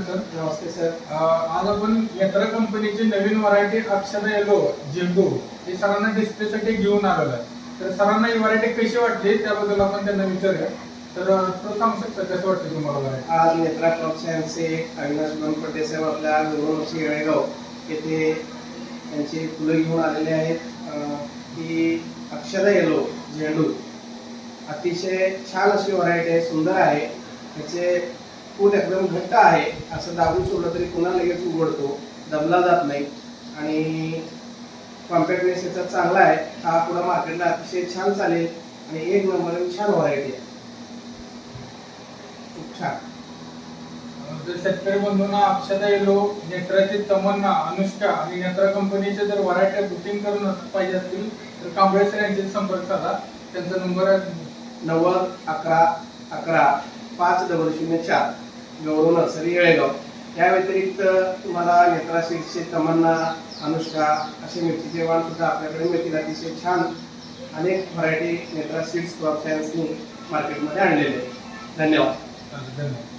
Sir. नमस्ते sir. आज आपण नेत्रा कंपनीची नवीन व्हरायटी अक्षता येलो झेंडू ही सरांना डिस्प्लेसाठी घेऊन आलेलो आहे. तर सरांना ही व्हरायटी कशी वाटली त्याबद्दल आपण त्यांना विचारूया. तर तो सांगू शकता कसं वाटतं तुम्हाला व्हरायटी? आज नेत्रा क्रॉप सायन्सचे अविनाश बनपटे साहेब आपल्या गुरुवंशी येळेगाव येथे त्यांची फुलं घेऊन आलेले आहेत. ही अक्षता येलो झेंडू अतिशय छान अशी व्हरायटी आहे, सुंदर आहे. त्याचे फूल एकदम घट्ट आहे, असं दाबून सोडलं तरी पुन्हा लगेच उघडतो, दबला जात नाही आणि कॉम्पॅक्टनेस याचा चांगला आहे. हा पुढे मार्केटला अतिशय छान चालेल आणि एक नंबर छान व्हरायटी आहे, खूप छान. जर शेतकरी बंधूंना अक्षता येलो, नेत्राची तमन्ना, अनुष्का आणि नेत्रा कंपनीचे जर व्हरायटी बुकिंग करून पाहिजे असतील तर कांबळे सर यांचे संपर्क साधा. त्यांचा नंबर आहे 9011115004 गौरव नर्सरी येळेगाव. या व्यतिरिक्त तुम्हाला नेत्रा सीड्सचे तमन्ना, अनुष्का असे मिरचीचे वाण सुद्धा आपल्याकडे मिळतील. अतिशय छान अनेक व्हरायटी नेत्रा सीड्स क्रॉप सायन्सनी मार्केटमध्ये आणलेले आहेत. धन्यवाद. धन्यवाद.